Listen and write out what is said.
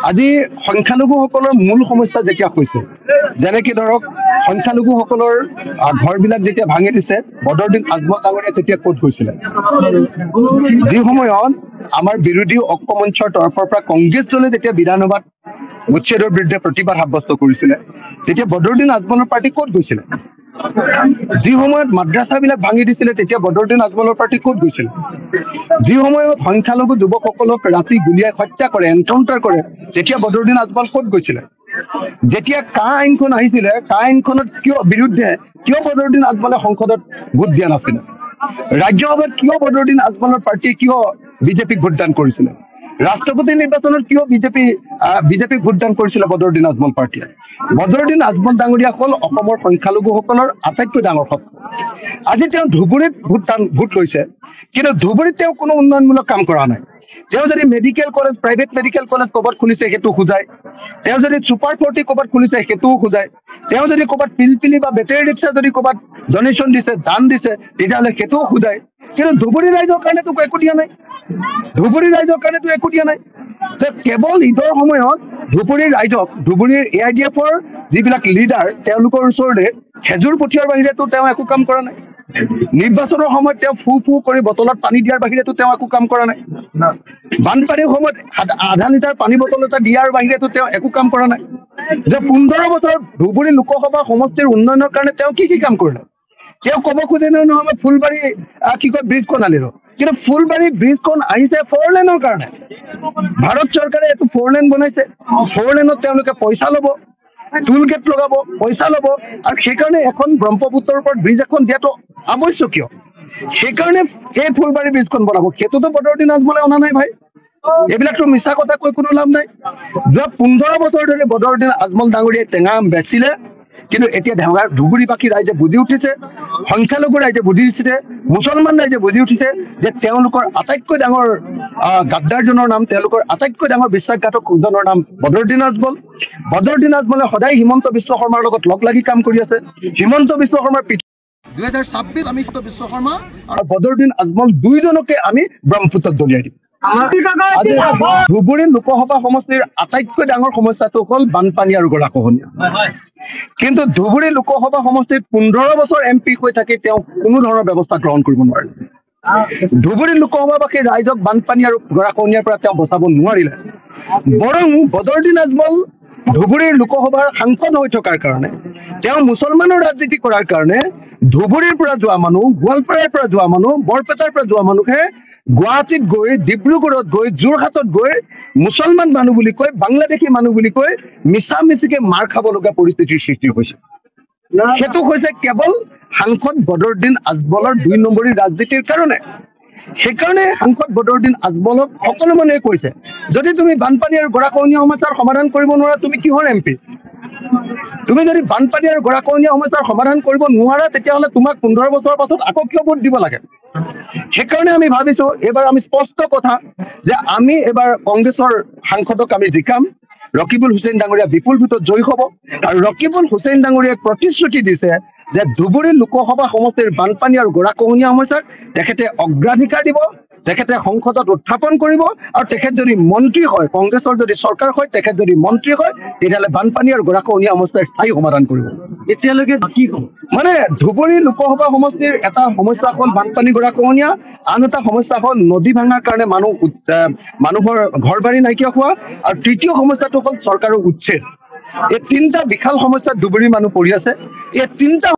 আজি সংখ্যালঘুসকলৰ মূল সমস্যা যেতিয়া হৈছে, যেনেকে ধৰক সংখ্যালঘুসকলৰ ঘৰবিলাক যেতিয়া ভাঙি দিছে, বদৰুদ্দিন আজমল ডাঙৰীয়া তেতিয়া ক'ত গৈছিলে? যি সময়ত আমাৰ বিৰোধী ঐক্য মঞ্চৰ তৰফৰ পৰা কংগ্ৰেছ দলে যেতিয়া বিধানসভাত উচ্ছেদৰ বিৰুদ্ধে প্ৰতিবাদ সাব্যস্ত কৰিছিলে, তেতিয়া বদৰুদ্দিন আজমলৰ পাৰ্টি ক'ত গৈছিলে? যি সময়ত মাদ্ৰাছাবিলাক ভাঙি দিছিলে, তেতিয়া বদৰুদ্দিন আজমলৰ পাৰ্টি ক'ত গৈছিলে? যি সময়ত সংখ্যালঘু যুৱকসকলক ৰাতি গুলিয়াই হত্যা কৰে, এনকাউণ্টাৰ কৰে, তেতিয়া বদৰুদ্দিন আজমল ক'ত গৈছিলে? যেতিয়া কা আইনখন আহিছিলে, কা আইনখনত বিৰুদ্ধে কিয় বদৰুদ্দিন আজমলে সংসদত ভোট দিয়া নাছিলে? ৰাজ্যসভাত কিয় বদৰুদ্দিন আজমলৰ পাৰ্টীয়ে কিয় বিজেপিক ভোটদান কৰিছিলে? ৰাষ্ট্ৰপতি নিৰ্বাচনত কিয় বিজেপিক ভোটদান কৰিছিলে বদৰুদ্দিন আজমল পাৰ্টীয়ে? বদৰুদ্দিন আজমল ডাঙৰীয়া হ'ল অসমৰ সংখ্যালঘুসকলৰ আটাইতকৈ ডাঙৰ শক্তি। আজি তেওঁ ধুবুৰীত ভোট লৈছে, কিন্তু ধুবুৰীত তেওঁ কোনো উন্নয়নমূলক কাম কৰা নাই। তেওঁ যদি medical college, private medical college ক'ৰবাত খুলিছে, সেইটো খোজায়। তেওঁ যদি ছুপাৰ 40 ক'ৰবাত খুলিছে, সেইটোও খোজায়। তেওঁ যদি ক'ৰবাত পিলপিলি বা বেটেৰী ৰিক্সা যদি ক'ৰবাত ডনেশ্যন দিছে, দান দিছে, তেতিয়াহ'লে সেইটোও খোজায়। কিন্তু ধুবুৰী ৰাইজৰ কাৰণেতো একো দিয়া নাই। ধুবুৰী ৰাইজৰ কাৰণেতো একো দিয়া নাই। কেৱল ঈদৰ সময়ত ধুবুৰীৰ ৰাইজক, ধুবুৰীৰ AIDF-ৰ যিবিলাক লিডাৰ, তেওঁলোকৰ ওচৰলৈ খেজুৰ পঠিওৱাৰ বাহিৰেতো তেওঁ একো কাম কৰা নাই। নিৰ্বাচনৰ সময়ত তেওঁ ফু কৰি বটলত পানী দিয়াৰ বাহিৰেতো তেওঁ একো কাম কৰা নাই। বানপানীৰ সময়ত আধা লিটাৰ পানী বটল এটা দিয়াৰ বাহিৰেতো তেওঁ একো কাম কৰা নাই। যে 15 বছৰ ধুবুৰী লোকসভা সমষ্টিৰ উন্নয়নৰ কাৰণে তেওঁ কি কাম কৰিলে? তেওঁ ক'ব খোজে নহয় মই ফুলবাৰী ব্ৰিজখন আনিলো, কিন্তু ফুলবাৰী ব্ৰিজখন আহিছে 4 লেনৰ কাৰণে। ভাৰত চৰকাৰে এইটো 4 লেন বনাইছে। 4 লেনত তেওঁলোকে পইচা ল'ব, টুল গেট লগাব, পইচা ল'ব, আৰু সেইকাৰণে এখন ব্ৰহ্মপুত্ৰৰ ওপৰত ব্ৰিজ এখন দিয়াটো আৱশ্যকীয়। সেইকাৰণে এই ফুলবাৰী ব্ৰিজখন বনাব। সেইটোতো বদৰুদ্দিন আজমলে অনা নাই ভাই। এইবিলাকতো মিছা কথা কৈ কোনো লাভ নাই। যোৱা 15 বছৰ ধৰি বদৰুদ্দিন আজমল ডাঙৰীয়াই টেঙা বেচিলে, কিন্তু এতিয়া ধুবুৰীবাসী ৰাইজে বুজি উঠিছে, সংখ্যালঘু ৰাইজে বুজি উঠিছে, মুছলমান ৰাইজে বুজি উঠিছে যে তেওঁলোকৰ আটাইতকৈ ডাঙৰ গাদ্দাৰজনৰ নাম, তেওঁলোকৰ আটাইতকৈ ডাঙৰ বিশ্বাসঘাতকজনৰ নাম বদৰুদ্দিন আজমল। বদৰুদ্দিন আজমলে সদায় হিমন্ত বিশ্ব শৰ্মাৰ লগত লগ লাগি কাম কৰি আছে। হিমন্ত বিশ্ব শৰ্মাৰ 2026 আমি বিশ্ব শৰ্মা আৰু বদৰুদ্দিন আজমল দুইজনকে আমি ব্ৰহ্মপুত্ৰত দলিয়াই দিম। ধুবুৰী লোকসভা সমষ্টিৰ আটাইতকৈ ডাঙৰ সমস্যাটো হ'ল বানপানী আৰু গৰাখহনীয়া। কিন্তু ধুবুৰী লোকসভা সমষ্টিত 15 বছৰ MP হৈ থাকি তেওঁ কোনো ধৰণৰ ব্যৱস্থা গ্ৰহণ কৰিব নোৱাৰে। ধুবুৰী লোকসভাবাসীৰ ৰাইজক বানপানী আৰু গৰাখহনীয়াৰ পৰা তেওঁ বচাব নোৱাৰিলে। বৰং বদৰুদ্দিন আজমল ধুবুৰীৰ লোকসভাৰ সাংসদ হৈ থকাৰ কাৰণে, তেওঁ মুছলমানৰ ৰাজনীতি কৰাৰ কাৰণে ধুবুৰীৰ পৰা যোৱা মানুহ, গোৱালপাৰাৰ পৰা যোৱা মানুহ, বৰপেটাৰ পৰা যোৱা মানুহে গুৱাহাটীত গৈ, ডিব্ৰুগড়ত গৈ, যোৰহাটত গৈ মুছলমান মানুহ বুলি কৈ, বাংলাদেশী মানুহ বুলি কৈ মিছামিছিকে মাৰ খাব লগা পৰিস্থিতিৰ সৃষ্টি হৈছে। সেইটো হৈছে কেৱল সাংসদ বদৰুদ্দিন আজমলৰ 2 নম্বৰী ৰাজনীতিৰ কাৰণে। সেইকাৰণে সাংসদ বদৰুদ্দিন আজমলক সকলো মানুহে কৈছে, যদি তুমি বানপানী আৰু গৰাখহনীয়া সমস্যাৰ সমাধান কৰিব নোৱাৰা, তুমি কিহৰ MP? তুমি যদি বানপানী আৰু গৰাখহনীয়া সমস্যাৰ সমাধান কৰিব নোৱাৰা, তেতিয়াহ'লে তোমাক 15 বছৰৰ পাছত আকৌ কিয় ভোট দিব লাগে? সেইকাৰণে আমি ভাবিছো এইবাৰ আমি স্পষ্ট কথা যে আমি এবাৰ কংগ্ৰেছৰ সাংসদক আমি জিকাম। ৰকিবুল হুছেইন ডাঙৰীয়া বিপুল ভোটত জয়ী হ'ব। আৰু ৰকিবুল হুছেইন ডাঙৰীয়াই প্ৰতিশ্ৰুতি দিছে যে ধুবুৰী লোকসভা সমষ্টিৰ বানপানী আৰু গৰাখহনীয়া সমস্যাক তেখেতে অগ্ৰাধিকাৰ দিব, তেখেতে সংসদত উত্থাপন কৰিব, আৰু তেখেত যদি মন্ত্ৰী হয়, কংগ্ৰেছৰ যদি চৰকাৰ হয়, তেখেত যদি মন্ত্ৰী হয়, তেতিয়াহ'লে বানপানী আৰু গৰাখহনীয়া সমস্যাৰ স্থায়ী সমাধান কৰিব। এতিয়ালৈকে কি হ'ব? মানে ধুবুৰী লোকসভা সমষ্টিৰ এটা সমস্যা হ'ল বানপানী গৰাখহনীয়া, আন এটা সমস্যা হ'ল নদী ভাঙাৰ কাৰণে মানুহৰ ঘৰ বাৰী নাইকিয়া হোৱা, আৰু তৃতীয় সমস্যাটো হ'ল চৰকাৰৰ উচ্ছেদ। এই 3টা বিশাল সমস্যাত ধুবুৰীৰ মানুহ পৰি আছে। এই 3টা